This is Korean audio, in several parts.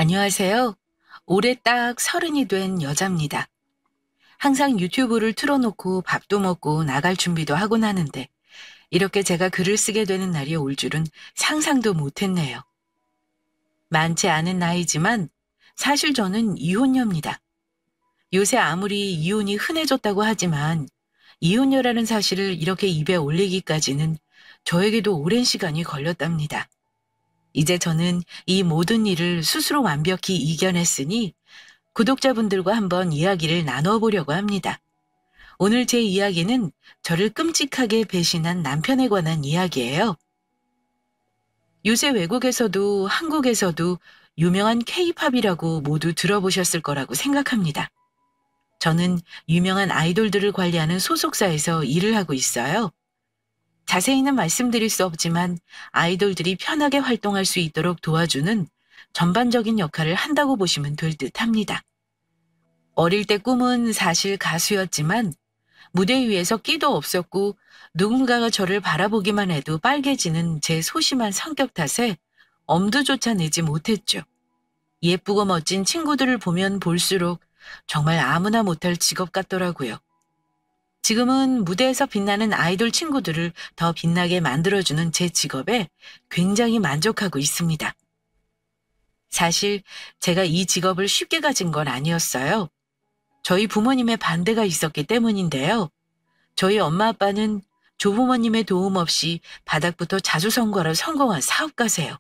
안녕하세요. 올해 딱 30이 된 여자입니다. 항상 유튜브를 틀어놓고 밥도 먹고 나갈 준비도 하곤 하는데 이렇게 제가 글을 쓰게 되는 날이 올 줄은 상상도 못했네요. 많지 않은 나이지만 사실 저는 이혼녀입니다. 요새 아무리 이혼이 흔해졌다고 하지만 이혼녀라는 사실을 이렇게 입에 올리기까지는 저에게도 오랜 시간이 걸렸답니다. 이제 저는 이 모든 일을 스스로 완벽히 이겨냈으니 구독자분들과 한번 이야기를 나눠보려고 합니다. 오늘 제 이야기는 저를 끔찍하게 배신한 남편에 관한 이야기예요. 요새 외국에서도 한국에서도 유명한 K-팝이라고 모두 들어보셨을 거라고 생각합니다. 저는 유명한 아이돌들을 관리하는 소속사에서 일을 하고 있어요. 자세히는 말씀드릴 수 없지만 아이돌들이 편하게 활동할 수 있도록 도와주는 전반적인 역할을 한다고 보시면 될 듯합니다. 어릴 때 꿈은 사실 가수였지만 무대 위에서 끼도 없었고 누군가가 저를 바라보기만 해도 빨개지는 제 소심한 성격 탓에 엄두조차 내지 못했죠. 예쁘고 멋진 친구들을 보면 볼수록 정말 아무나 못할 직업 같더라고요. 지금은 무대에서 빛나는 아이돌 친구들을 더 빛나게 만들어주는 제 직업에 굉장히 만족하고 있습니다. 사실 제가 이 직업을 쉽게 가진 건 아니었어요. 저희 부모님의 반대가 있었기 때문인데요. 저희 엄마 아빠는 조부모님의 도움 없이 바닥부터 자수성가로 성공한 사업가세요.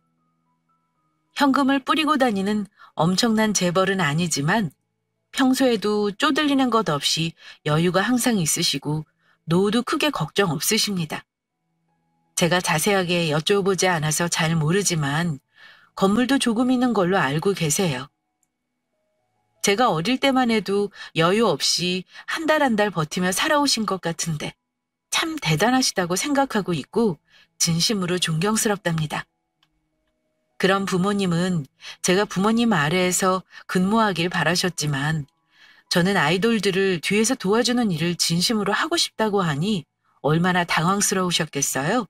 현금을 뿌리고 다니는 엄청난 재벌은 아니지만 평소에도 쪼들리는 것 없이 여유가 항상 있으시고 노후도 크게 걱정 없으십니다. 제가 자세하게 여쭤보지 않아서 잘 모르지만 건물도 조금 있는 걸로 알고 계세요. 제가 어릴 때만 해도 여유 없이 한 달 한 달 버티며 살아오신 것 같은데 참 대단하시다고 생각하고 있고 진심으로 존경스럽답니다. 그런 부모님은 제가 부모님 아래에서 근무하길 바라셨지만 저는 아이돌들을 뒤에서 도와주는 일을 진심으로 하고 싶다고 하니 얼마나 당황스러우셨겠어요?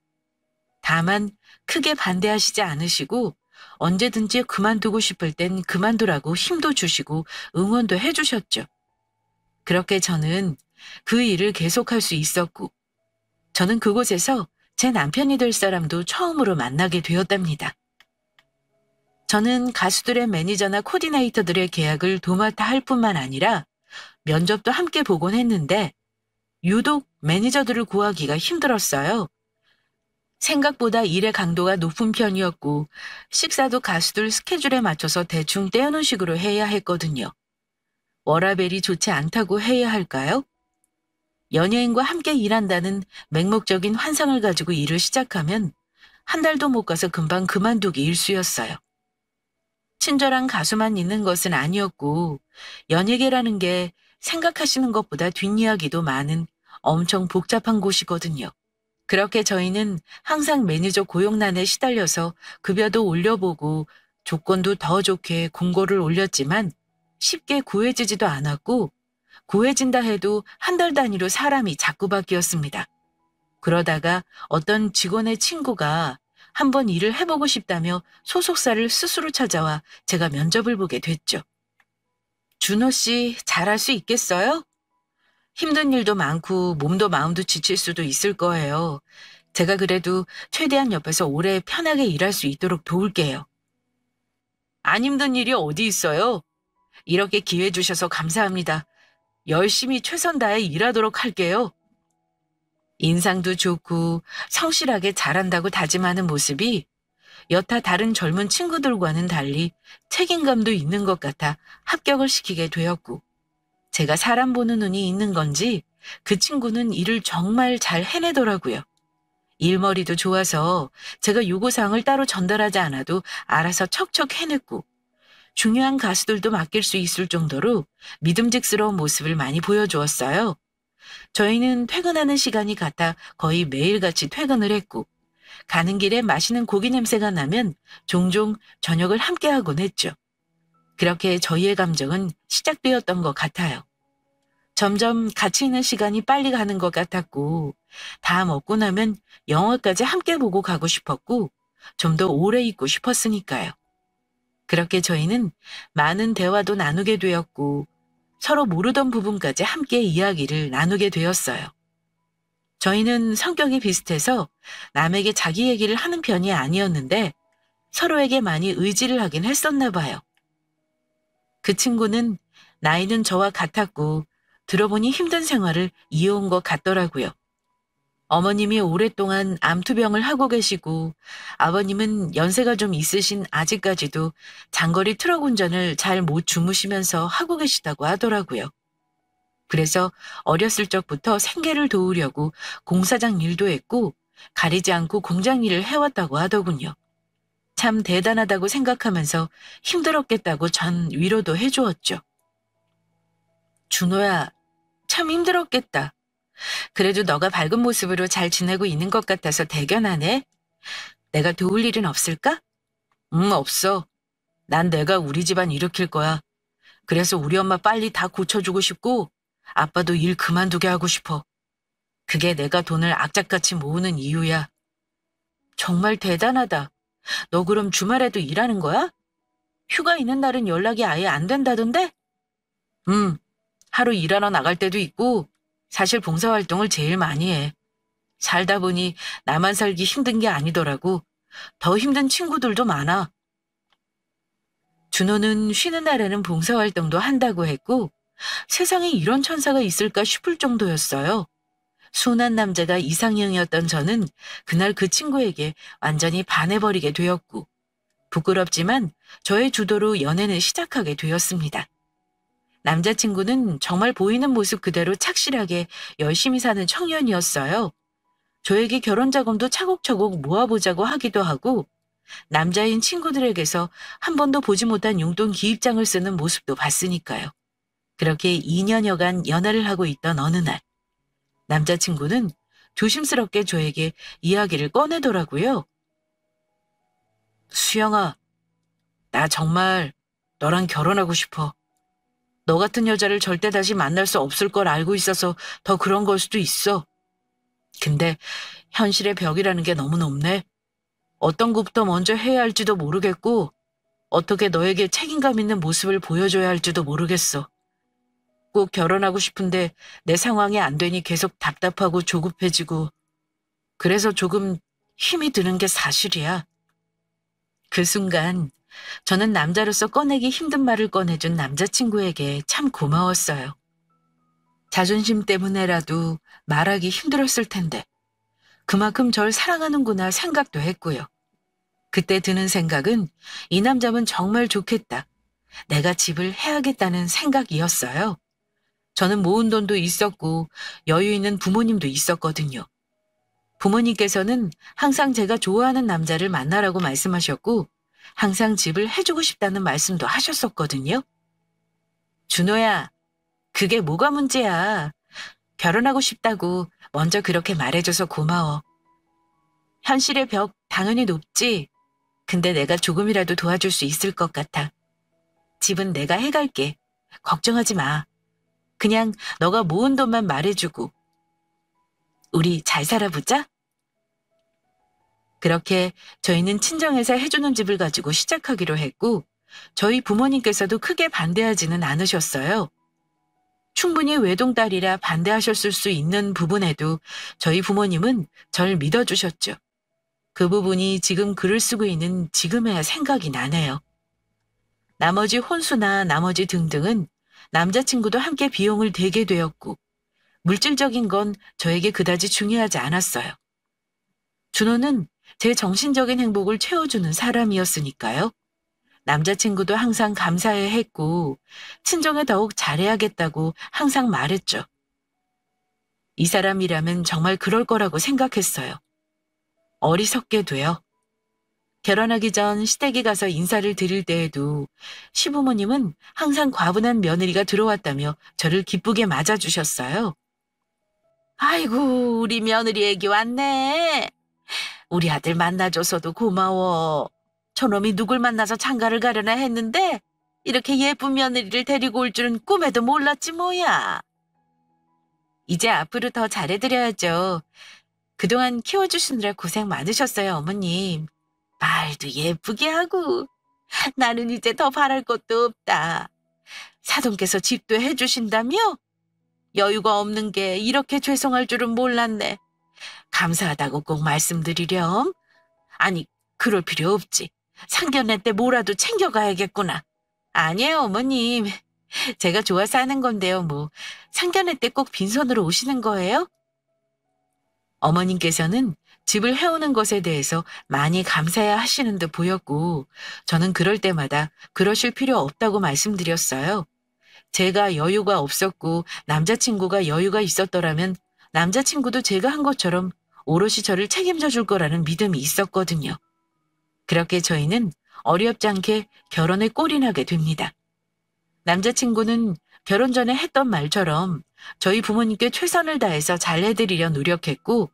다만 크게 반대하시지 않으시고 언제든지 그만두고 싶을 땐 그만두라고 힘도 주시고 응원도 해주셨죠. 그렇게 저는 그 일을 계속할 수 있었고 저는 그곳에서 제 남편이 될 사람도 처음으로 만나게 되었답니다. 저는 가수들의 매니저나 코디네이터들의 계약을 도맡아 할 뿐만 아니라 면접도 함께 보곤 했는데 유독 매니저들을 구하기가 힘들었어요. 생각보다 일의 강도가 높은 편이었고 식사도 가수들 스케줄에 맞춰서 대충 때우는 식으로 해야 했거든요. 워라밸이 좋지 않다고 해야 할까요? 연예인과 함께 일한다는 맹목적인 환상을 가지고 일을 시작하면 한 달도 못 가서 금방 그만두기 일쑤였어요. 친절한 가수만 있는 것은 아니었고 연예계라는 게 생각하시는 것보다 뒷이야기도 많은 엄청 복잡한 곳이거든요. 그렇게 저희는 항상 매니저 고용난에 시달려서 급여도 올려보고 조건도 더 좋게 공고를 올렸지만 쉽게 구해지지도 않았고 구해진다 해도 한 달 단위로 사람이 자꾸 바뀌었습니다. 그러다가 어떤 직원의 친구가 한번 일을 해보고 싶다며 소속사를 스스로 찾아와 제가 면접을 보게 됐죠. 준호 씨 잘할 수 있겠어요? 힘든 일도 많고 몸도 마음도 지칠 수도 있을 거예요. 제가 그래도 최대한 옆에서 오래 편하게 일할 수 있도록 도울게요. 안 힘든 일이 어디 있어요? 이렇게 기회 주셔서 감사합니다. 열심히 최선 다해 일하도록 할게요. 인상도 좋고 성실하게 잘한다고 다짐하는 모습이 여타 다른 젊은 친구들과는 달리 책임감도 있는 것 같아 합격을 시키게 되었고 제가 사람 보는 눈이 있는 건지 그 친구는 일을 정말 잘 해내더라고요. 일머리도 좋아서 제가 요구사항을 따로 전달하지 않아도 알아서 척척 해냈고 중요한 가수들도 맡길 수 있을 정도로 믿음직스러운 모습을 많이 보여주었어요. 저희는 퇴근하는 시간이 같아 거의 매일같이 퇴근을 했고 가는 길에 맛있는 고기 냄새가 나면 종종 저녁을 함께하곤 했죠. 그렇게 저희의 감정은 시작되었던 것 같아요. 점점 같이 있는 시간이 빨리 가는 것 같았고 다 먹고 나면 영화까지 함께 보고 가고 싶었고 좀 더 오래 있고 싶었으니까요. 그렇게 저희는 많은 대화도 나누게 되었고 서로 모르던 부분까지 함께 이야기를 나누게 되었어요. 저희는 성격이 비슷해서 남에게 자기 얘기를 하는 편이 아니었는데 서로에게 많이 의지를 하긴 했었나 봐요. 그 친구는 나이는 저와 같았고 들어보니 힘든 생활을 이어온 것 같더라고요. 어머님이 오랫동안 암투병을 하고 계시고 아버님은 연세가 좀 있으신 아직까지도 장거리 트럭 운전을 잘 못 주무시면서 하고 계시다고 하더라고요. 그래서 어렸을 적부터 생계를 도우려고 공사장 일도 했고 가리지 않고 공장 일을 해왔다고 하더군요. 참 대단하다고 생각하면서 힘들었겠다고 전 위로도 해주었죠. 준호야, 참 힘들었겠다. 그래도 너가 밝은 모습으로 잘 지내고 있는 것 같아서 대견하네. 내가 도울 일은 없을까? 없어. 난 내가 우리 집안 일으킬 거야. 그래서 우리 엄마 빨리 다 고쳐주고 싶고 아빠도 일 그만두게 하고 싶어. 그게 내가 돈을 악착같이 모으는 이유야. 정말 대단하다. 너 그럼 주말에도 일하는 거야? 휴가 있는 날은 연락이 아예 안 된다던데? 응, 하루 일하러 나갈 때도 있고 사실 봉사활동을 제일 많이 해. 살다 보니 나만 살기 힘든 게 아니더라고. 더 힘든 친구들도 많아. 준호는 쉬는 날에는 봉사활동도 한다고 했고 세상에 이런 천사가 있을까 싶을 정도였어요. 순한 남자가 이상형이었던 저는 그날 그 친구에게 완전히 반해버리게 되었고 부끄럽지만 저의 주도로 연애는 시작하게 되었습니다. 남자친구는 정말 보이는 모습 그대로 착실하게 열심히 사는 청년이었어요. 저에게 결혼 자금도 차곡차곡 모아보자고 하기도 하고 남자인 친구들에게서 한 번도 보지 못한 용돈 기입장을 쓰는 모습도 봤으니까요. 그렇게 2년여간 연애를 하고 있던 어느 날 남자친구는 조심스럽게 저에게 이야기를 꺼내더라고요. 수영아, 나 정말 너랑 결혼하고 싶어. 너 같은 여자를 절대 다시 만날 수 없을 걸 알고 있어서 더 그런 걸 수도 있어. 근데 현실의 벽이라는 게 너무 높네. 어떤 것부터 먼저 해야 할지도 모르겠고 어떻게 너에게 책임감 있는 모습을 보여줘야 할지도 모르겠어. 꼭 결혼하고 싶은데 내 상황이 안 되니 계속 답답하고 조급해지고 그래서 조금 힘이 드는 게 사실이야. 그 순간 저는 남자로서 꺼내기 힘든 말을 꺼내준 남자친구에게 참 고마웠어요. 자존심 때문에라도 말하기 힘들었을 텐데 그만큼 절 사랑하는구나 생각도 했고요. 그때 드는 생각은 이 남자면 정말 좋겠다. 내가 집을 해야겠다는 생각이었어요. 저는 모은 돈도 있었고 여유 있는 부모님도 있었거든요. 부모님께서는 항상 제가 좋아하는 남자를 만나라고 말씀하셨고 항상 집을 해주고 싶다는 말씀도 하셨었거든요. 준호야, 그게 뭐가 문제야. 결혼하고 싶다고 먼저 그렇게 말해줘서 고마워. 현실의 벽 당연히 높지. 근데 내가 조금이라도 도와줄 수 있을 것 같아. 집은 내가 해갈게. 걱정하지 마. 그냥 너가 모은 돈만 말해주고 우리 잘 살아보자. 그렇게 저희는 친정에서 해주는 집을 가지고 시작하기로 했고 저희 부모님께서도 크게 반대하지는 않으셨어요. 충분히 외동딸이라 반대하셨을 수 있는 부분에도 저희 부모님은 절 믿어주셨죠. 그 부분이 지금 글을 쓰고 있는 지금의 생각이 나네요. 나머지 혼수나 나머지 등등은 남자친구도 함께 비용을 대게 되었고 물질적인 건 저에게 그다지 중요하지 않았어요. 준호는 제 정신적인 행복을 채워주는 사람이었으니까요. 남자친구도 항상 감사해 했고 친정에 더욱 잘해야겠다고 항상 말했죠. 이 사람이라면 정말 그럴 거라고 생각했어요. 어리석게도요. 결혼하기 전 시댁에 가서 인사를 드릴 때에도 시부모님은 항상 과분한 며느리가 들어왔다며 저를 기쁘게 맞아주셨어요. 아이고, 우리 며느리 애기 왔네. 우리 아들 만나줘서도 고마워. 저놈이 누굴 만나서 장가를 가려나 했는데 이렇게 예쁜 며느리를 데리고 올 줄은 꿈에도 몰랐지 뭐야. 이제 앞으로 더 잘해드려야죠. 그동안 키워주시느라 고생 많으셨어요, 어머님. 말도 예쁘게 하고. 나는 이제 더 바랄 것도 없다. 사돈께서 집도 해주신다며? 여유가 없는 게 이렇게 죄송할 줄은 몰랐네. 감사하다고 꼭 말씀드리렴. 아니, 그럴 필요 없지. 상견례 때 뭐라도 챙겨가야겠구나. 아니에요, 어머님. 제가 좋아서 하는 건데요, 뭐. 상견례 때 꼭 빈손으로 오시는 거예요? 어머님께서는 집을 해오는 것에 대해서 많이 감사해 하시는 듯 보였고, 저는 그럴 때마다 그러실 필요 없다고 말씀드렸어요. 제가 여유가 없었고 남자친구가 여유가 있었더라면 남자친구도 제가 한 것처럼 오롯이 저를 책임져 줄 거라는 믿음이 있었거든요. 그렇게 저희는 어렵지 않게 결혼에 꼴이 나게 됩니다. 남자친구는 결혼 전에 했던 말처럼 저희 부모님께 최선을 다해서 잘해드리려 노력했고,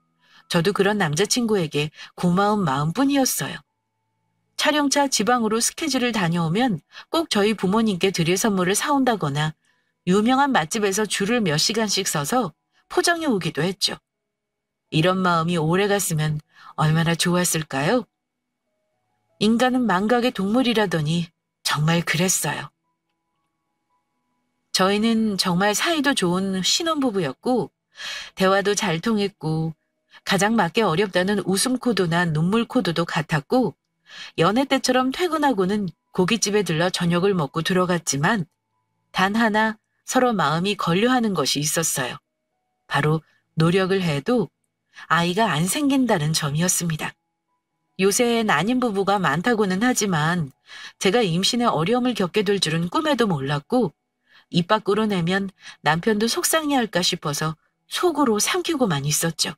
저도 그런 남자친구에게 고마운 마음뿐이었어요. 촬영차 지방으로 스케줄을 다녀오면 꼭 저희 부모님께 드릴 선물을 사온다거나 유명한 맛집에서 줄을 몇 시간씩 서서 포장해 오기도 했죠. 이런 마음이 오래 갔으면 얼마나 좋았을까요? 인간은 망각의 동물이라더니 정말 그랬어요. 저희는 정말 사이도 좋은 신혼부부였고, 대화도 잘 통했고, 가장 맞기 어렵다는 웃음 코드나 눈물 코드도 같았고, 연애 때처럼 퇴근하고는 고깃집에 들러 저녁을 먹고 들어갔지만, 단 하나 서로 마음이 걸려하는 것이 있었어요. 바로 노력을 해도 아이가 안 생긴다는 점이었습니다. 요새 난임 부부가 많다고는 하지만 제가 임신에 어려움을 겪게 될 줄은 꿈에도 몰랐고, 입 밖으로 내면 남편도 속상해할까 싶어서 속으로 삼키고만 있었죠.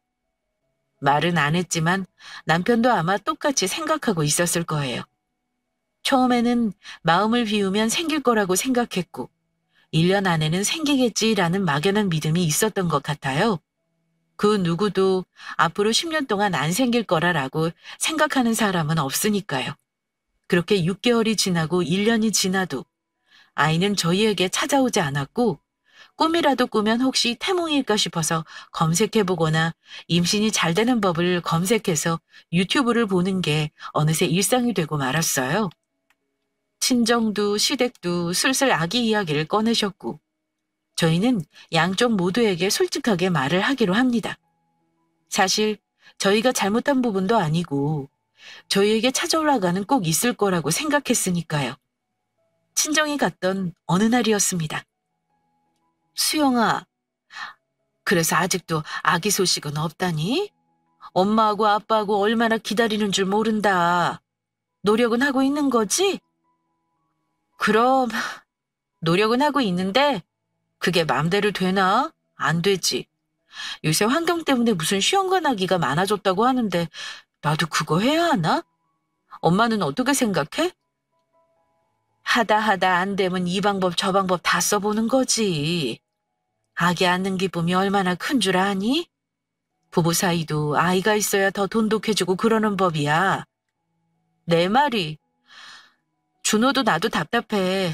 말은 안 했지만 남편도 아마 똑같이 생각하고 있었을 거예요. 처음에는 마음을 비우면 생길 거라고 생각했고 1년 안에는 생기겠지라는 막연한 믿음이 있었던 것 같아요. 그 누구도 앞으로 10년 동안 안 생길 거라고 생각하는 사람은 없으니까요. 그렇게 6개월이 지나고 1년이 지나도 아이는 저희에게 찾아오지 않았고, 꿈이라도 꾸면 혹시 태몽일까 싶어서 검색해보거나 임신이 잘 되는 법을 검색해서 유튜브를 보는 게 어느새 일상이 되고 말았어요. 친정도 시댁도 슬슬 아기 이야기를 꺼내셨고, 저희는 양쪽 모두에게 솔직하게 말을 하기로 합니다. 사실 저희가 잘못한 부분도 아니고 저희에게 찾아올 아가는 꼭 있을 거라고 생각했으니까요. 친정이 갔던 어느 날이었습니다. 수영아, 그래서 아직도 아기 소식은 없다니? 엄마하고 아빠하고 얼마나 기다리는 줄 모른다. 노력은 하고 있는 거지? 그럼 노력은 하고 있는데 그게 맘대로 되나? 안 되지. 요새 환경 때문에 무슨 시험관하기가 많아졌다고 하는데 나도 그거 해야 하나? 엄마는 어떻게 생각해? 하다 안 되면 이 방법 저 방법 다 써보는 거지. 아기 낳는 기쁨이 얼마나 큰 줄 아니? 부부 사이도 아이가 있어야 더 돈독해지고 그러는 법이야. 내 말이. 준호도 나도 답답해.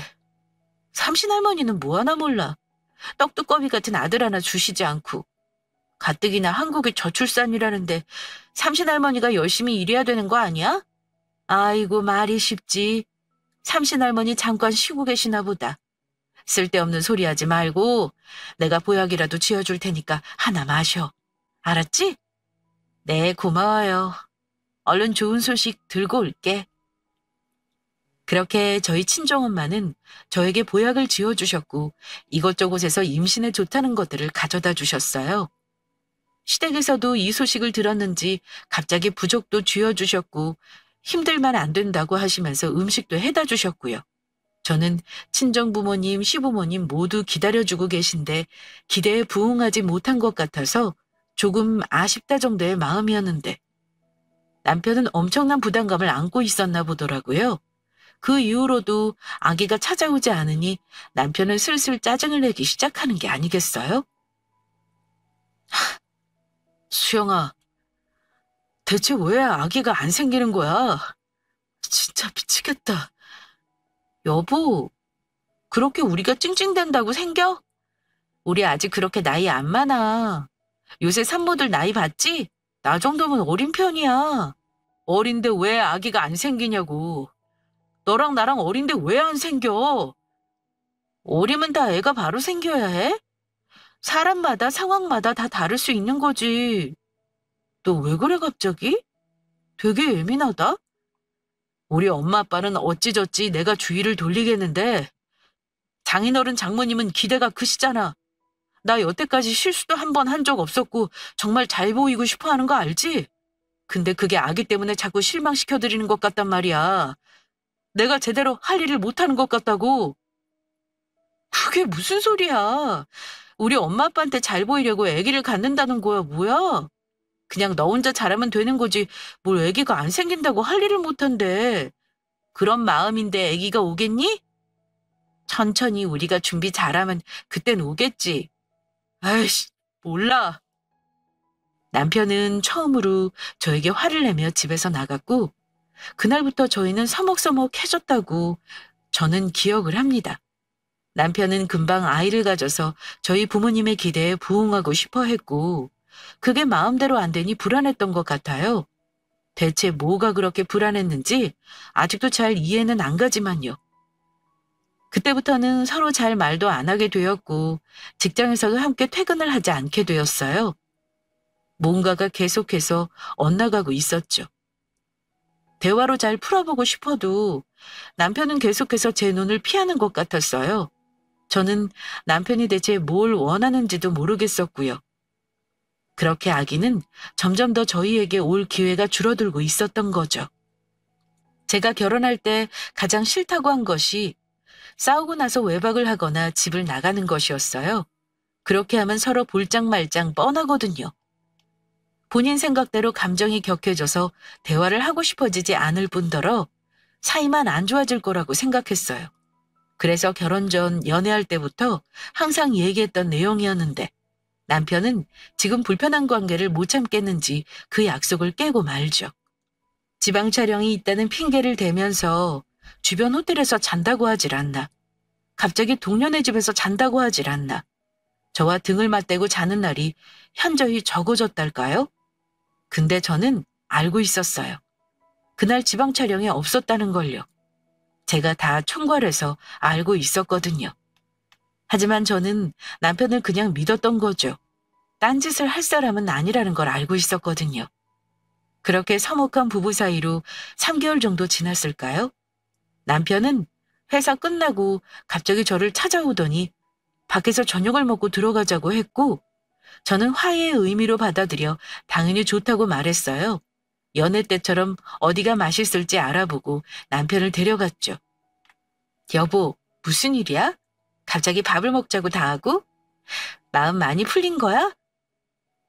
삼신할머니는 뭐 하나 몰라. 떡두꺼비 같은 아들 하나 주시지 않고. 가뜩이나 한국의 저출산이라는데 삼신할머니가 열심히 일해야 되는 거 아니야? 아이고 말이 쉽지. 삼신할머니 잠깐 쉬고 계시나 보다. 쓸데없는 소리 하지 말고 내가 보약이라도 지어줄 테니까 하나 마셔. 알았지? 네, 고마워요. 얼른 좋은 소식 들고 올게. 그렇게 저희 친정엄마는 저에게 보약을 지어주셨고 이것저것에서 임신에 좋다는 것들을 가져다 주셨어요. 시댁에서도 이 소식을 들었는지 갑자기 부적도 쥐어주셨고 힘들만 안 된다고 하시면서 음식도 해다 주셨고요. 저는 친정부모님, 시부모님 모두 기다려주고 계신데 기대에 부응하지 못한 것 같아서 조금 아쉽다 정도의 마음이었는데 남편은 엄청난 부담감을 안고 있었나 보더라고요. 그 이후로도 아기가 찾아오지 않으니 남편은 슬슬 짜증을 내기 시작하는 게 아니겠어요? 수영아, 대체 왜 아기가 안 생기는 거야? 진짜 미치겠다. 여보, 그렇게 우리가 찡찡댄다고 생겨? 우리 아직 그렇게 나이 안 많아. 요새 산모들 나이 봤지? 나 정도면 어린 편이야. 어린데 왜 아기가 안 생기냐고. 너랑 나랑 어린데 왜 안 생겨? 어리면 다 애가 바로 생겨야 해? 사람마다 상황마다 다 다를 수 있는 거지. 너 왜 그래 갑자기? 되게 예민하다? 우리 엄마 아빠는 어찌저찌 내가 주의를 돌리겠는데 장인어른 장모님은 기대가 크시잖아. 나 여태까지 실수도 한 번 한 적 없었고 정말 잘 보이고 싶어 하는 거 알지? 근데 그게 아기 때문에 자꾸 실망시켜드리는 것 같단 말이야. 내가 제대로 할 일을 못하는 것 같다고. 그게 무슨 소리야. 우리 엄마 아빠한테 잘 보이려고 아기를 갖는다는 거야, 뭐야? 그냥 너 혼자 잘하면 되는 거지. 뭘 아기가 안 생긴다고 할 일을 못한대. 그런 마음인데 아기가 오겠니? 천천히 우리가 준비 잘하면 그땐 오겠지. 아이씨, 몰라. 남편은 처음으로 저에게 화를 내며 집에서 나갔고, 그날부터 저희는 서먹서먹해졌다고 저는 기억을 합니다. 남편은 금방 아이를 가져서 저희 부모님의 기대에 부응하고 싶어 했고, 그게 마음대로 안 되니 불안했던 것 같아요. 대체 뭐가 그렇게 불안했는지 아직도 잘 이해는 안 가지만요. 그때부터는 서로 잘 말도 안 하게 되었고, 직장에서도 함께 퇴근을 하지 않게 되었어요. 뭔가가 계속해서 엇나가고 있었죠. 대화로 잘 풀어보고 싶어도 남편은 계속해서 제 눈을 피하는 것 같았어요. 저는 남편이 대체 뭘 원하는지도 모르겠었고요. 그렇게 아기는 점점 더 저희에게 올 기회가 줄어들고 있었던 거죠. 제가 결혼할 때 가장 싫다고 한 것이 싸우고 나서 외박을 하거나 집을 나가는 것이었어요. 그렇게 하면 서로 볼짝말짝 뻔하거든요. 본인 생각대로 감정이 격해져서 대화를 하고 싶어지지 않을 뿐더러 사이만 안 좋아질 거라고 생각했어요. 그래서 결혼 전 연애할 때부터 항상 얘기했던 내용이었는데 남편은 지금 불편한 관계를 못 참겠는지 그 약속을 깨고 말죠. 지방 촬영이 있다는 핑계를 대면서 주변 호텔에서 잔다고 하질 않나. 갑자기 동료네 집에서 잔다고 하질 않나. 저와 등을 맞대고 자는 날이 현저히 적어졌달까요? 근데 저는 알고 있었어요. 그날 지방 촬영이 없었다는 걸요. 제가 다 총괄해서 알고 있었거든요. 하지만 저는 남편을 그냥 믿었던 거죠. 딴짓을 할 사람은 아니라는 걸 알고 있었거든요. 그렇게 서먹한 부부 사이로 3개월 정도 지났을까요? 남편은 회사 끝나고 갑자기 저를 찾아오더니 밖에서 저녁을 먹고 들어가자고 했고 저는 화해의 의미로 받아들여 당연히 좋다고 말했어요. 연애 때처럼 어디가 맛있을지 알아보고 남편을 데려갔죠. 여보, 무슨 일이야? 갑자기 밥을 먹자고 다 하고? 마음 많이 풀린 거야?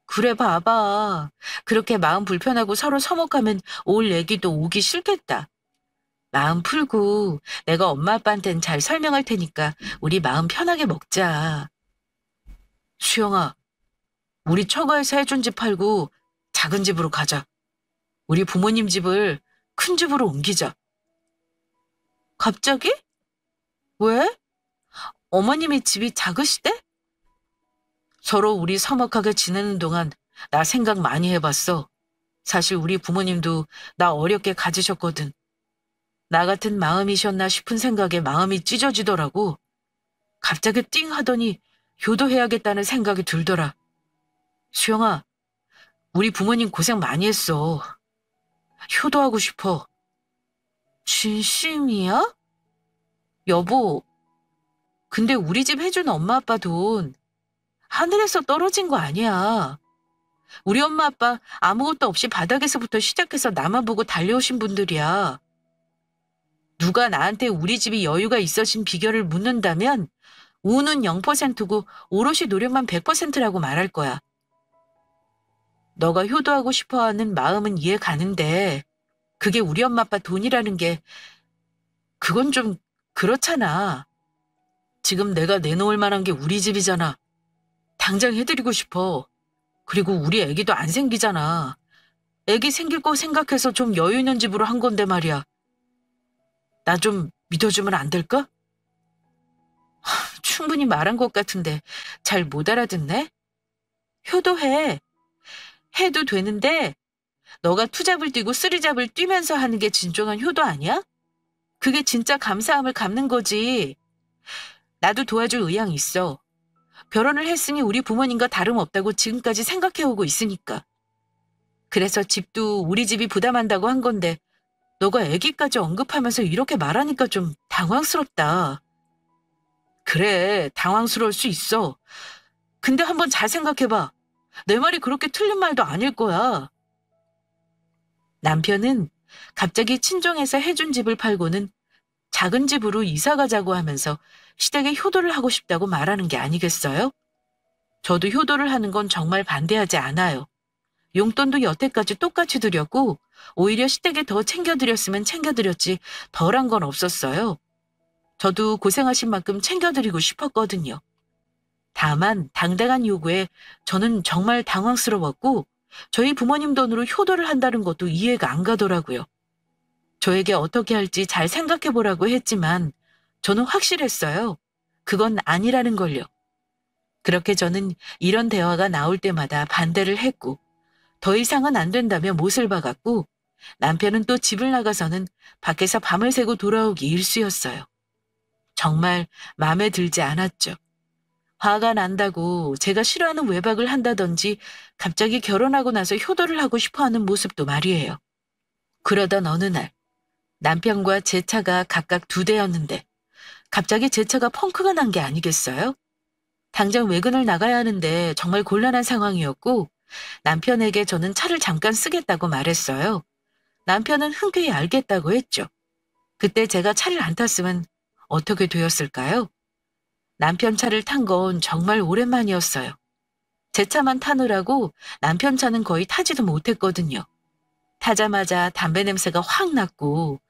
그래 봐봐. 그렇게 마음 불편하고 서로 서먹하면 올 얘기도 오기 싫겠다. 마음 풀고 내가 엄마 아빠한텐 잘 설명할 테니까 우리 마음 편하게 먹자. 수영아, 우리 처가에서 해준 집 팔고 작은 집으로 가자. 우리 부모님 집을 큰 집으로 옮기자. 갑자기? 왜? 어머님이 집이 작으시대? 서로 우리 서먹하게 지내는 동안 나 생각 많이 해봤어. 사실 우리 부모님도 나 어렵게 가지셨거든. 나 같은 마음이셨나 싶은 생각에 마음이 찢어지더라고. 갑자기 띵 하더니 효도해야겠다는 생각이 들더라. 수영아, 우리 부모님 고생 많이 했어. 효도하고 싶어. 진심이야? 여보, 근데 우리 집 해준 엄마 아빠 돈 하늘에서 떨어진 거 아니야. 우리 엄마 아빠 아무것도 없이 바닥에서부터 시작해서 나만 보고 달려오신 분들이야. 누가 나한테 우리 집이 여유가 있어진 비결을 묻는다면 우는 0%고 오롯이 노력만 100%라고 말할 거야. 너가 효도하고 싶어하는 마음은 이해 가는데 그게 우리 엄마 아빠 돈이라는 게 그건 좀 그렇잖아. 지금 내가 내놓을 만한 게 우리 집이잖아. 당장 해드리고 싶어. 그리고 우리 애기도 안 생기잖아. 애기 생길 거 생각해서 좀 여유 있는 집으로 한 건데 말이야. 나 좀 믿어주면 안 될까? 충분히 말한 것 같은데 잘 못 알아듣네? 효도해. 해도 되는데 너가 투잡을 뛰고 쓰리잡을 뛰면서 하는 게 진정한 효도 아니야? 그게 진짜 감사함을 갚는 거지. 나도 도와줄 의향이 있어. 결혼을 했으니 우리 부모님과 다름없다고 지금까지 생각해오고 있으니까. 그래서 집도 우리 집이 부담한다고 한 건데 너가 아기까지 언급하면서 이렇게 말하니까 좀 당황스럽다. 그래, 당황스러울 수 있어. 근데 한번 잘 생각해봐. 내 말이 그렇게 틀린 말도 아닐 거야. 남편은 갑자기 친정에서 해준 집을 팔고는 작은 집으로 이사 가자고 하면서 시댁에 효도를 하고 싶다고 말하는 게 아니겠어요? 저도 효도를 하는 건 정말 반대하지 않아요. 용돈도 여태까지 똑같이 드렸고 오히려 시댁에 더 챙겨드렸으면 챙겨드렸지 덜한 건 없었어요. 저도 고생하신 만큼 챙겨드리고 싶었거든요. 다만 당당한 요구에 저는 정말 당황스러웠고 저희 부모님 돈으로 효도를 한다는 것도 이해가 안 가더라고요. 저에게 어떻게 할지 잘 생각해 보라고 했지만 저는 확실했어요. 그건 아니라는 걸요. 그렇게 저는 이런 대화가 나올 때마다 반대를 했고 더 이상은 안 된다며 못을 박았고 남편은 또 집을 나가서는 밖에서 밤을 새고 돌아오기 일쑤였어요. 정말 마음에 들지 않았죠. 화가 난다고 제가 싫어하는 외박을 한다든지 갑자기 결혼하고 나서 효도를 하고 싶어하는 모습도 말이에요. 그러던 어느 날 남편과 제 차가 각각 2대였는데 갑자기 제 차가 펑크가 난 게 아니겠어요? 당장 외근을 나가야 하는데 정말 곤란한 상황이었고 남편에게 저는 차를 잠깐 쓰겠다고 말했어요. 남편은 흔쾌히 알겠다고 했죠. 그때 제가 차를 안 탔으면 어떻게 되었을까요? 남편 차를 탄 건 정말 오랜만이었어요. 제 차만 타느라고 남편 차는 거의 타지도 못했거든요. 타자마자 담배 냄새가 확 났고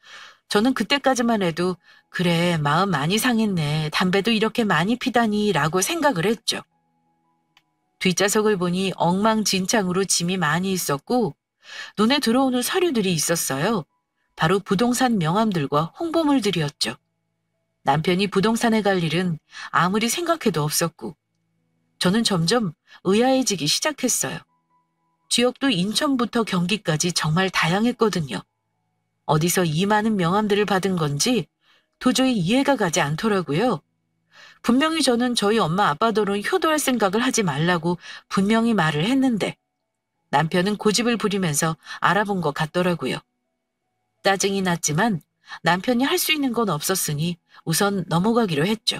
저는 그때까지만 해도 그래 마음 많이 상했네 담배도 이렇게 많이 피다니 라고 생각을 했죠. 뒷좌석을 보니 엉망진창으로 짐이 많이 있었고 눈에 들어오는 서류들이 있었어요. 바로 부동산 명함들과 홍보물들이었죠. 남편이 부동산에 갈 일은 아무리 생각해도 없었고 저는 점점 의아해지기 시작했어요. 지역도 인천부터 경기까지 정말 다양했거든요. 어디서 이 많은 명함들을 받은 건지 도저히 이해가 가지 않더라고요. 분명히 저는 저희 엄마 아빠들은 효도할 생각을 하지 말라고 분명히 말을 했는데 남편은 고집을 부리면서 알아본 것 같더라고요. 짜증이 났지만 남편이 할 수 있는 건 없었으니 우선 넘어가기로 했죠.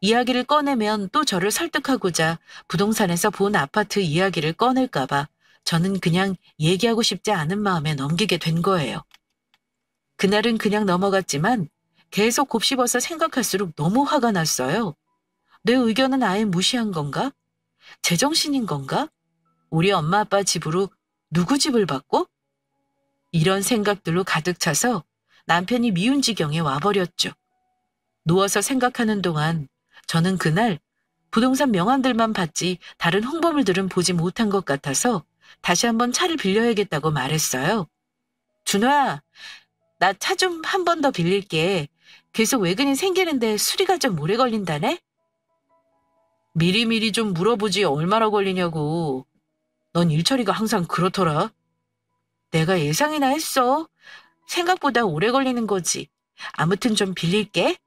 이야기를 꺼내면 또 저를 설득하고자 부동산에서 본 아파트 이야기를 꺼낼까봐 저는 그냥 얘기하고 싶지 않은 마음에 넘기게 된 거예요. 그날은 그냥 넘어갔지만 계속 곱씹어서 생각할수록 너무 화가 났어요. 내 의견은 아예 무시한 건가? 제정신인 건가? 우리 엄마 아빠 집으로 누구 집을 받고? 이런 생각들로 가득 차서 남편이 미운 지경에 와버렸죠. 누워서 생각하는 동안 저는 그날 부동산 명함들만 봤지 다른 홍보물들은 보지 못한 것 같아서 다시 한번 차를 빌려야겠다고 말했어요. 준호야, 나 차 좀 한 번 더 빌릴게. 계속 외근이 생기는데 수리가 좀 오래 걸린다네? 미리미리 좀 물어보지 얼마나 걸리냐고. 넌 일처리가 항상 그렇더라. 내가 예상이나 했어. 생각보다 오래 걸리는 거지. 아무튼 좀 빌릴게.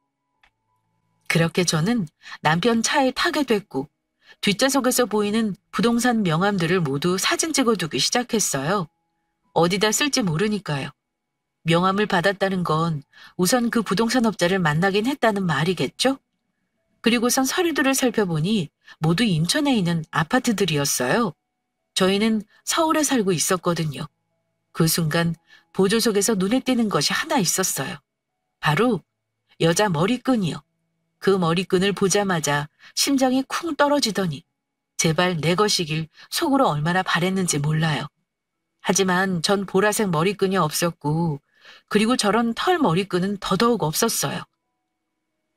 그렇게 저는 남편 차에 타게 됐고 뒷좌석에서 보이는 부동산 명함들을 모두 사진 찍어두기 시작했어요. 어디다 쓸지 모르니까요. 명함을 받았다는 건 우선 그 부동산 업자를 만나긴 했다는 말이겠죠? 그리고선 서류들을 살펴보니 모두 인천에 있는 아파트들이었어요. 저희는 서울에 살고 있었거든요. 그 순간 보조석에서 눈에 띄는 것이 하나 있었어요. 바로 여자 머리끈이요. 그 머리끈을 보자마자 심장이 쿵 떨어지더니 제발 내 것이길 속으로 얼마나 바랬는지 몰라요. 하지만 전 보라색 머리끈이 없었고 그리고 저런 털 머리끈은 더더욱 없었어요.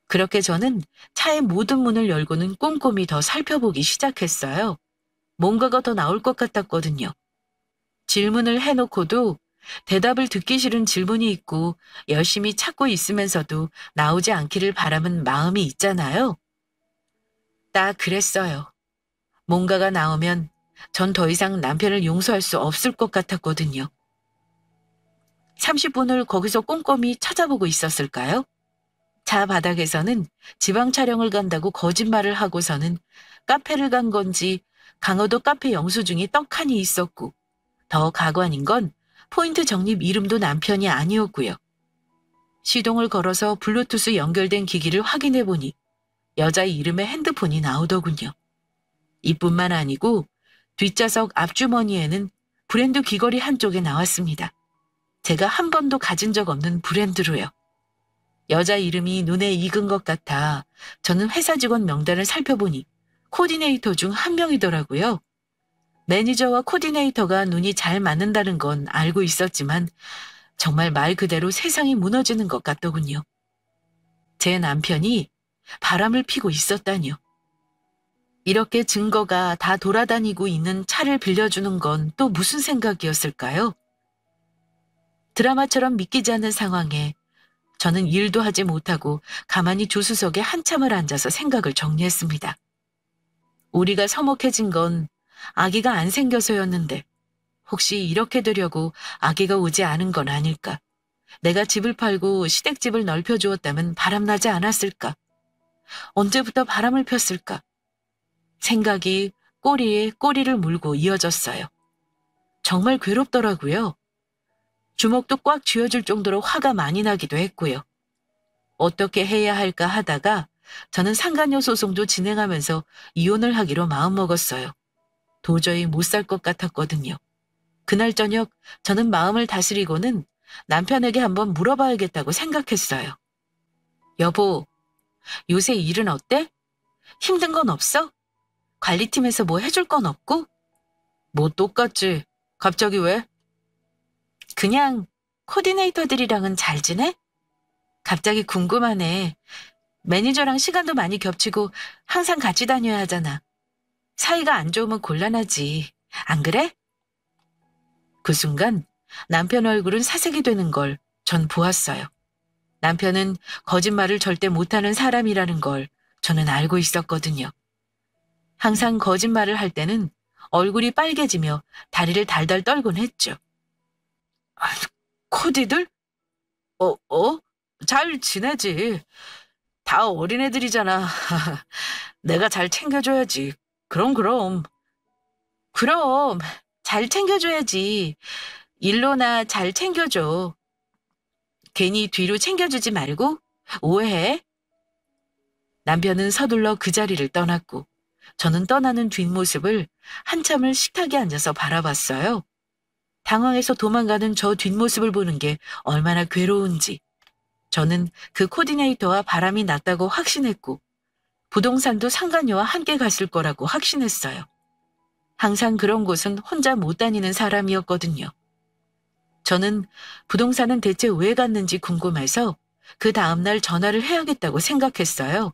그렇게 저는 차의 모든 문을 열고는 꼼꼼히 더 살펴보기 시작했어요. 뭔가가 더 나올 것 같았거든요. 질문을 해놓고도 대답을 듣기 싫은 질문이 있고 열심히 찾고 있으면서도 나오지 않기를 바라는 마음이 있잖아요. 딱 그랬어요. 뭔가가 나오면 전 더 이상 남편을 용서할 수 없을 것 같았거든요. 30분을 거기서 꼼꼼히 찾아보고 있었을까요? 차 바닥에서는 지방 촬영을 간다고 거짓말을 하고서는 카페를 간 건지 강화도 카페 영수증이 떡하니 있었고, 더 가관인 건 포인트 적립 이름도 남편이 아니었고요. 시동을 걸어서 블루투스 연결된 기기를 확인해 보니 여자 이름의 핸드폰이 나오더군요. 이뿐만 아니고 뒷좌석 앞주머니에는 브랜드 귀걸이 한쪽에 나왔습니다. 제가 한 번도 가진 적 없는 브랜드로요. 여자 이름이 눈에 익은 것 같아 저는 회사 직원 명단을 살펴보니 코디네이터 중 한 명이더라고요. 매니저와 코디네이터가 눈이 잘 맞는다는 건 알고 있었지만 정말 말 그대로 세상이 무너지는 것 같더군요. 제 남편이 바람을 피고 있었다니요. 이렇게 증거가 다 돌아다니고 있는 차를 빌려주는 건 또 무슨 생각이었을까요? 드라마처럼 믿기지 않는 상황에 저는 일도 하지 못하고 가만히 조수석에 한참을 앉아서 생각을 정리했습니다. 우리가 서먹해진 건 아기가 안 생겨서였는데 혹시 이렇게 되려고 아기가 오지 않은 건 아닐까? 내가 집을 팔고 시댁집을 넓혀주었다면 바람나지 않았을까? 언제부터 바람을 폈을까? 생각이 꼬리에 꼬리를 물고 이어졌어요. 정말 괴롭더라고요. 주먹도 꽉 쥐어줄 정도로 화가 많이 나기도 했고요. 어떻게 해야 할까 하다가 저는 상간녀 소송도 진행하면서 이혼을 하기로 마음먹었어요. 도저히 못 살 것 같았거든요. 그날 저녁 저는 마음을 다스리고는 남편에게 한번 물어봐야겠다고 생각했어요. 여보, 요새 일은 어때? 힘든 건 없어? 관리팀에서 뭐 해줄 건 없고? 뭐 똑같지. 갑자기 왜? 그냥 코디네이터들이랑은 잘 지내? 갑자기 궁금하네. 매니저랑 시간도 많이 겹치고 항상 같이 다녀야 하잖아. 사이가 안 좋으면 곤란하지. 안 그래? 그 순간 남편 얼굴은 사색이 되는 걸 전 보았어요. 남편은 거짓말을 절대 못하는 사람이라는 걸 저는 알고 있었거든요. 항상 거짓말을 할 때는 얼굴이 빨개지며 다리를 달달 떨곤 했죠. 아, 코디들? 잘 지내지. 다 어린애들이잖아. 내가 잘 챙겨줘야지. 그럼. 그럼, 잘 챙겨줘야지. 일로나 잘 챙겨줘. 괜히 뒤로 챙겨주지 말고 오해해. 남편은 서둘러 그 자리를 떠났고 저는 떠나는 뒷모습을 한참을 식탁에 앉아서 바라봤어요. 당황해서 도망가는 저 뒷모습을 보는 게 얼마나 괴로운지. 저는 그 코디네이터와 바람이 났다고 확신했고 부동산도 상간녀와 함께 갔을 거라고 확신했어요. 항상 그런 곳은 혼자 못 다니는 사람이었거든요. 저는 부동산은 대체 왜 갔는지 궁금해서 그 다음날 전화를 해야겠다고 생각했어요.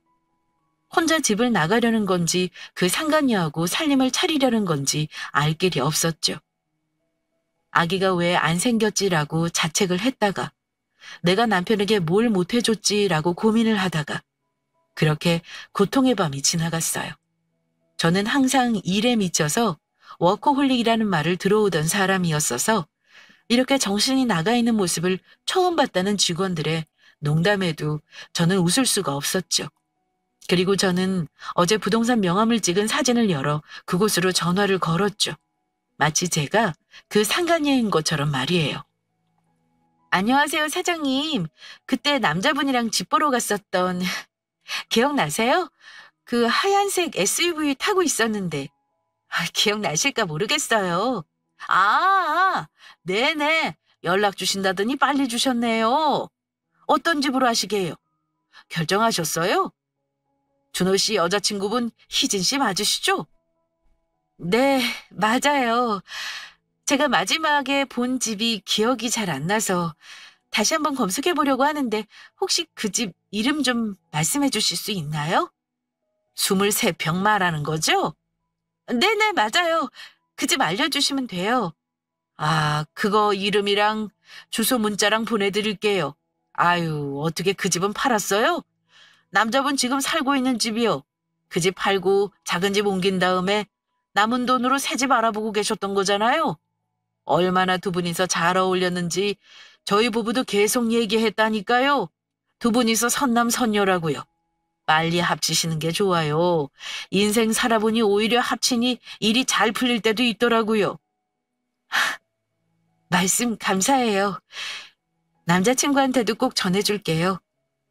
혼자 집을 나가려는 건지 그 상간녀하고 살림을 차리려는 건지 알 길이 없었죠. 아기가 왜 안 생겼지라고 자책을 했다가 내가 남편에게 뭘 못해줬지라고 고민을 하다가 그렇게 고통의 밤이 지나갔어요. 저는 항상 일에 미쳐서 워커홀릭이라는 말을 들어오던 사람이었어서 이렇게 정신이 나가 있는 모습을 처음 봤다는 직원들의 농담에도 저는 웃을 수가 없었죠. 그리고 저는 어제 부동산 명함을 찍은 사진을 열어 그곳으로 전화를 걸었죠. 마치 제가 그 상간녀인 것처럼 말이에요. 안녕하세요, 사장님. 그때 남자분이랑 집 보러 갔었던 기억나세요? 그 하얀색 SUV 타고 있었는데 기억나실까 모르겠어요. 네네. 연락 주신다더니 빨리 주셨네요. 어떤 집으로 하시게요? 결정하셨어요? 준호 씨 여자친구분 희진 씨 맞으시죠? 네, 맞아요. 제가 마지막에 본 집이 기억이 잘 안 나서 다시 한번 검색해 보려고 하는데 혹시 그 집 이름 좀 말씀해 주실 수 있나요? 23평 말하는 거죠? 네네, 맞아요. 그 집 알려주시면 돼요. 그거 이름이랑 주소 문자랑 보내드릴게요. 아유, 어떻게 그 집은 팔았어요? 남자분 지금 살고 있는 집이요. 그 집 팔고 작은 집 옮긴 다음에 남은 돈으로 새 집 알아보고 계셨던 거잖아요. 얼마나 두 분이서 잘 어울렸는지 저희 부부도 계속 얘기했다니까요. 두 분이서 선남선녀라고요. 빨리 합치시는 게 좋아요. 인생 살아보니 오히려 합치니 일이 잘 풀릴 때도 있더라고요. 말씀 감사해요. 남자친구한테도 꼭 전해줄게요.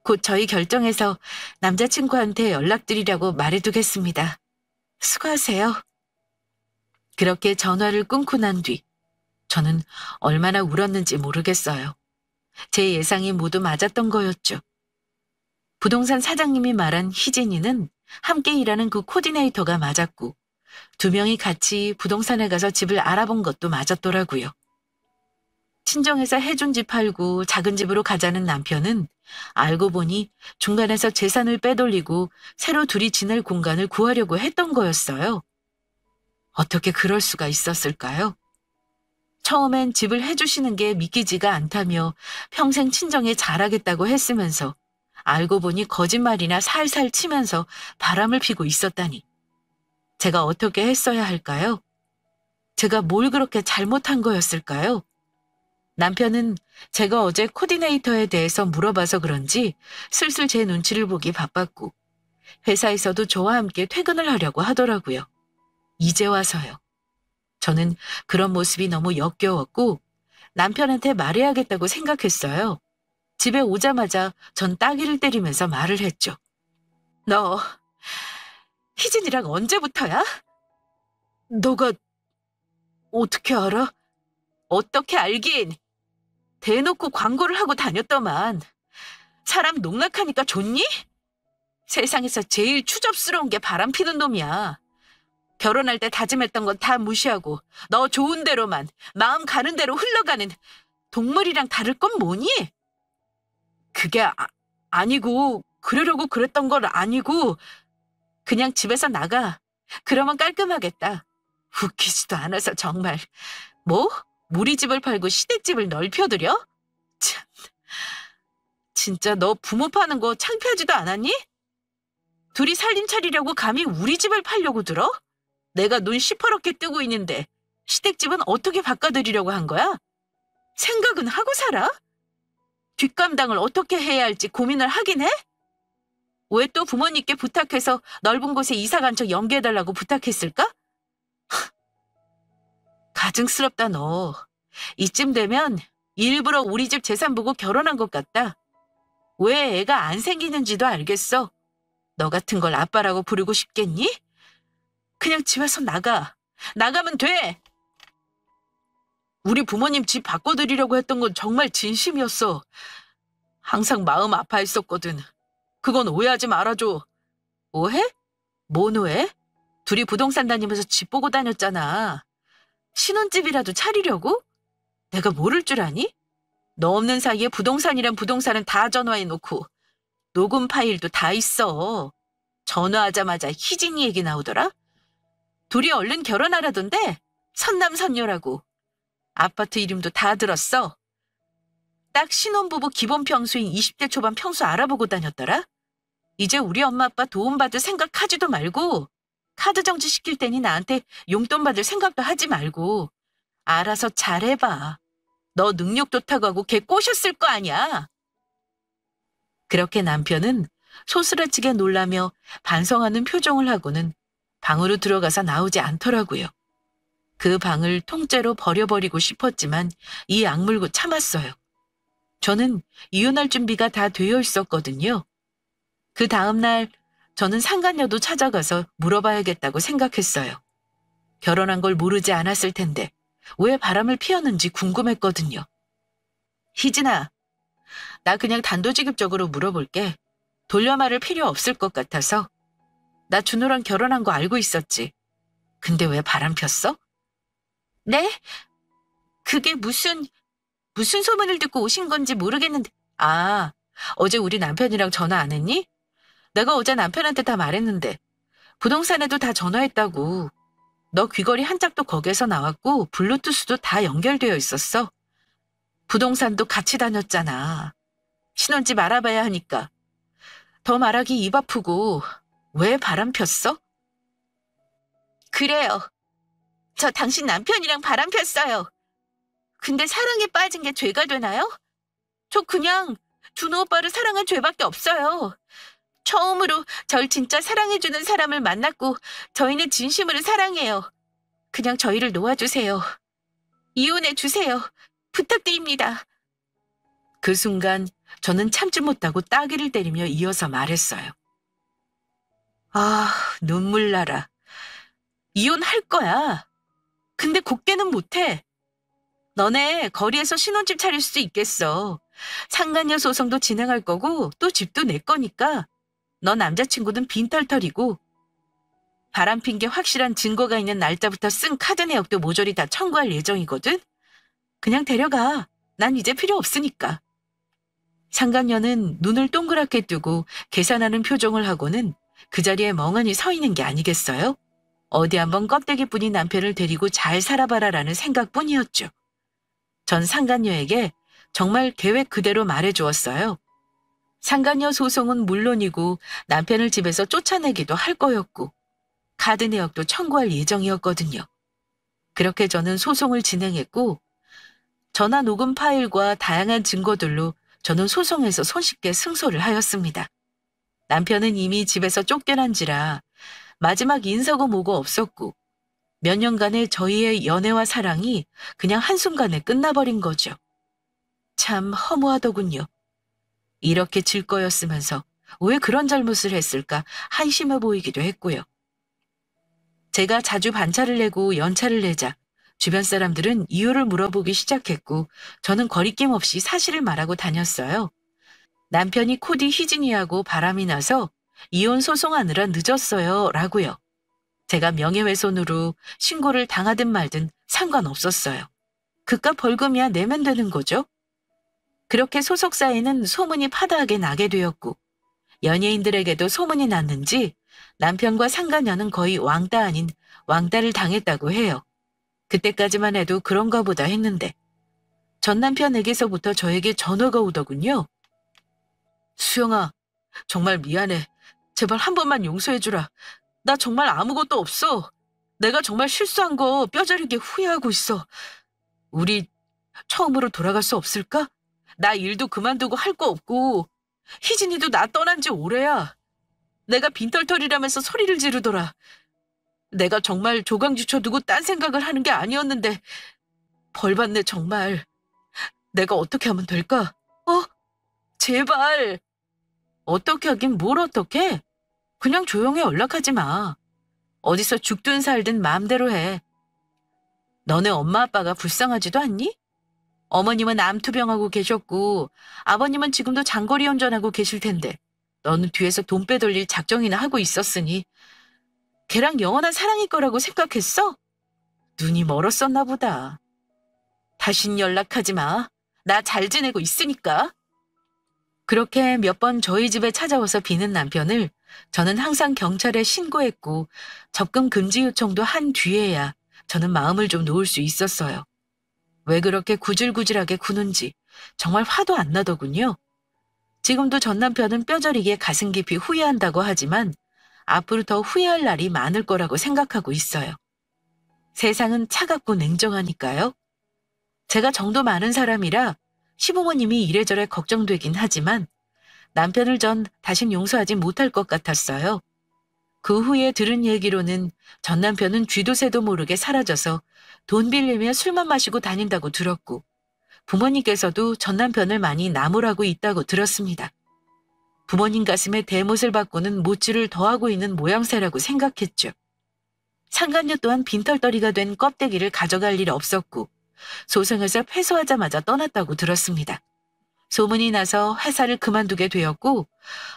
곧 저희 결정해서 남자친구한테 연락드리려고 말해두겠습니다. 수고하세요. 그렇게 전화를 끊고 난 뒤 저는 얼마나 울었는지 모르겠어요. 제 예상이 모두 맞았던 거였죠. 부동산 사장님이 말한 희진이는 함께 일하는 그 코디네이터가 맞았고 두 명이 같이 부동산에 가서 집을 알아본 것도 맞았더라고요. 친정에서 해준 집 팔고 작은 집으로 가자는 남편은 알고 보니 중간에서 재산을 빼돌리고 새로 둘이 지낼 공간을 구하려고 했던 거였어요. 어떻게 그럴 수가 있었을까요? 처음엔 집을 해주시는 게 믿기지가 않다며 평생 친정에 잘하겠다고 했으면서 알고 보니 거짓말이나 살살 치면서 바람을 피고 있었다니. 제가 어떻게 했어야 할까요? 제가 뭘 그렇게 잘못한 거였을까요? 남편은 제가 어제 코디네이터에 대해서 물어봐서 그런지 슬슬 제 눈치를 보기 바빴고 회사에서도 저와 함께 퇴근을 하려고 하더라고요. 이제 와서요. 저는 그런 모습이 너무 역겨웠고 남편한테 말해야겠다고 생각했어요. 집에 오자마자 전 따귀를 때리면서 말을 했죠. 너 희진이랑 언제부터야? 너가 어떻게 알아? 어떻게 알긴. 대놓고 광고를 하고 다녔더만. 사람 농락하니까 좋니? 세상에서 제일 추접스러운 게 바람피는 놈이야. 결혼할 때 다짐했던 건 다 무시하고 너 좋은 대로만 마음 가는 대로 흘러가는 동물이랑 다를 건 뭐니? 그게 아니고 그러려고 그랬던 건 아니고 그냥 집에서 나가. 그러면 깔끔하겠다. 웃기지도 않아서 정말. 뭐? 우리 집을 팔고 시댁집을 넓혀드려? 참, 진짜 너 부모 파는 거 창피하지도 않았니? 둘이 살림 차리려고 감히 우리 집을 팔려고 들어? 내가 눈 시퍼렇게 뜨고 있는데 시댁집은 어떻게 바꿔드리려고 한 거야? 생각은 하고 살아? 뒷감당을 어떻게 해야 할지 고민을 하긴 해? 왜 또 부모님께 부탁해서 넓은 곳에 이사 간 척 연기해달라고 부탁했을까? 가증스럽다 너. 이쯤 되면 일부러 우리 집 재산 보고 결혼한 것 같다. 왜 애가 안 생기는지도 알겠어. 너 같은 걸 아빠라고 부르고 싶겠니? 그냥 집에서 나가. 나가면 돼. 우리 부모님 집 바꿔드리려고 했던 건 정말 진심이었어. 항상 마음 아파했었거든. 그건 오해하지 말아줘. 오해? 뭔 오해? 둘이 부동산 다니면서 집 보고 다녔잖아. 신혼집이라도 차리려고? 내가 모를 줄 아니? 너 없는 사이에 부동산이란 부동산은 다 전화해놓고 녹음 파일도 다 있어. 전화하자마자 희진이 얘기 나오더라? 둘이 얼른 결혼하라던데 선남선녀라고. 아파트 이름도 다 들었어. 딱 신혼부부 기본 평수인 20대 초반 평수 알아보고 다녔더라? 이제 우리 엄마 아빠 도움받을 생각하지도 말고 카드 정지 시킬 테니 나한테 용돈 받을 생각도 하지 말고 알아서 잘해봐. 너 능력 좋다고 하고 걔 꼬셨을 거 아니야. 그렇게 남편은 소스라치게 놀라며 반성하는 표정을 하고는 방으로 들어가서 나오지 않더라고요. 그 방을 통째로 버려버리고 싶었지만 이 악물고 참았어요. 저는 이혼할 준비가 다 되어 있었거든요. 그 다음날 저는 상간녀도 찾아가서 물어봐야겠다고 생각했어요. 결혼한 걸 모르지 않았을 텐데 왜 바람을 피웠는지 궁금했거든요. 희진아, 나 그냥 단도직입적으로 물어볼게. 돌려 말을 필요 없을 것 같아서. 나 준호랑 결혼한 거 알고 있었지. 근데 왜 바람 폈어? 네? 그게 무슨 소문을 듣고 오신 건지 모르겠는데. 아, 어제 우리 남편이랑 전화 안 했니? 내가 어제 남편한테 다 말했는데 부동산에도 다 전화했다고. 너 귀걸이 한 짝도 거기에서 나왔고 블루투스도 다 연결되어 있었어. 부동산도 같이 다녔잖아. 신혼집 알아봐야 하니까. 더 말하기 입 아프고 왜 바람 폈어? 그래요. 저 당신 남편이랑 바람 폈어요. 근데 사랑에 빠진 게 죄가 되나요? 저 그냥 준호 오빠를 사랑한 죄밖에 없어요. 처음으로 절 진짜 사랑해주는 사람을 만났고 저희는 진심으로 사랑해요. 그냥 저희를 놓아주세요. 이혼해주세요. 부탁드립니다. 그 순간 저는 참지 못하고 따귀를 때리며 이어서 말했어요. 아, 눈물 나라. 이혼할 거야. 근데 곱게는 못해. 너네 거리에서 신혼집 차릴 수 있겠어. 상간녀 소송도 진행할 거고 또 집도 내 거니까 너 남자친구는 빈털털이고 바람핀 게 확실한 증거가 있는 날짜부터 쓴 카드 내역도 모조리 다 청구할 예정이거든. 그냥 데려가. 난 이제 필요 없으니까. 상간녀는 눈을 동그랗게 뜨고 계산하는 표정을 하고는 그 자리에 멍하니 서 있는 게 아니겠어요? 어디 한번 껍데기뿐인 남편을 데리고 잘 살아봐라라는 생각뿐이었죠. 전 상간녀에게 정말 계획 그대로 말해주었어요. 상간녀 소송은 물론이고 남편을 집에서 쫓아내기도 할 거였고 카드 내역도 청구할 예정이었거든요. 그렇게 저는 소송을 진행했고 전화 녹음 파일과 다양한 증거들로 저는 소송에서 손쉽게 승소를 하였습니다. 남편은 이미 집에서 쫓겨난지라 마지막 인사고 뭐고 없었고 몇 년간의 저희의 연애와 사랑이 그냥 한순간에 끝나버린 거죠. 참 허무하더군요. 이렇게 질 거였으면서 왜 그런 잘못을 했을까 한심해 보이기도 했고요. 제가 자주 반차를 내고 연차를 내자 주변 사람들은 이유를 물어보기 시작했고 저는 거리낌 없이 사실을 말하고 다녔어요. 남편이 코디 희진이하고 바람이 나서 이혼 소송하느라 늦었어요 라고요. 제가 명예훼손으로 신고를 당하든 말든 상관없었어요. 그깟 벌금이야 내면 되는 거죠. 그렇게 소속사에는 소문이 파다하게 나게 되었고 연예인들에게도 소문이 났는지 남편과 상간녀는 거의 왕따 아닌 왕따를 당했다고 해요. 그때까지만 해도 그런가 보다 했는데 전 남편에게서부터 저에게 전화가 오더군요. 수영아, 정말 미안해. 제발 한 번만 용서해주라. 나 정말 아무것도 없어. 내가 정말 실수한 거 뼈저리게 후회하고 있어. 우리 처음으로 돌아갈 수 없을까? 나 일도 그만두고 할 거 없고 희진이도 나 떠난 지 오래야. 내가 빈털털이라면서 소리를 지르더라. 내가 정말 조강지쳐 두고 딴 생각을 하는 게 아니었는데 벌 받네 정말. 내가 어떻게 하면 될까? 제발. 어떻게 하긴 뭘 어떻게? 그냥 조용히 연락하지 마. 어디서 죽든 살든 마음대로 해. 너네 엄마 아빠가 불쌍하지도 않니? 어머님은 암투병하고 계셨고 아버님은 지금도 장거리 운전하고 계실 텐데 너는 뒤에서 돈 빼돌릴 작정이나 하고 있었으니 걔랑 영원한 사랑일 거라고 생각했어? 눈이 멀었었나 보다. 다신 연락하지 마. 나 잘 지내고 있으니까. 그렇게 몇 번 저희 집에 찾아와서 비는 남편을 저는 항상 경찰에 신고했고 접근 금지 요청도 한 뒤에야 저는 마음을 좀 놓을 수 있었어요. 왜 그렇게 구질구질하게 구는지 정말 화도 안 나더군요. 지금도 전 남편은 뼈저리게 가슴 깊이 후회한다고 하지만 앞으로 더 후회할 날이 많을 거라고 생각하고 있어요. 세상은 차갑고 냉정하니까요. 제가 정도 많은 사람이라 시부모님이 이래저래 걱정되긴 하지만 남편을 전 다신 용서하지 못할 것 같았어요. 그 후에 들은 얘기로는 전 남편은 쥐도 새도 모르게 사라져서 돈 빌리며 술만 마시고 다닌다고 들었고 부모님께서도 전 남편을 많이 나무라고 있다고 들었습니다. 부모님 가슴에 대못을 받고는 못질을 더하고 있는 모양새라고 생각했죠. 상간녀 또한 빈털터리가 된 껍데기를 가져갈 일 없었고 소송에서 패소하자마자 떠났다고 들었습니다. 소문이 나서 회사를 그만두게 되었고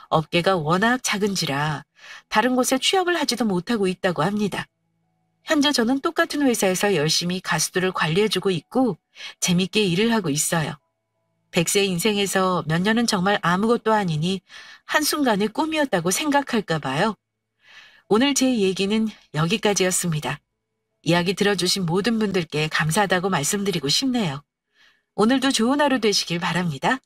업계가 워낙 작은지라 다른 곳에 취업을 하지도 못하고 있다고 합니다. 현재 저는 똑같은 회사에서 열심히 가수들을 관리해주고 있고 재밌게 일을 하고 있어요. 100세 인생에서 몇 년은 정말 아무것도 아니니 한순간의 꿈이었다고 생각할까 봐요. 오늘 제 얘기는 여기까지였습니다. 이야기 들어주신 모든 분들께 감사하다고 말씀드리고 싶네요. 오늘도 좋은 하루 되시길 바랍니다.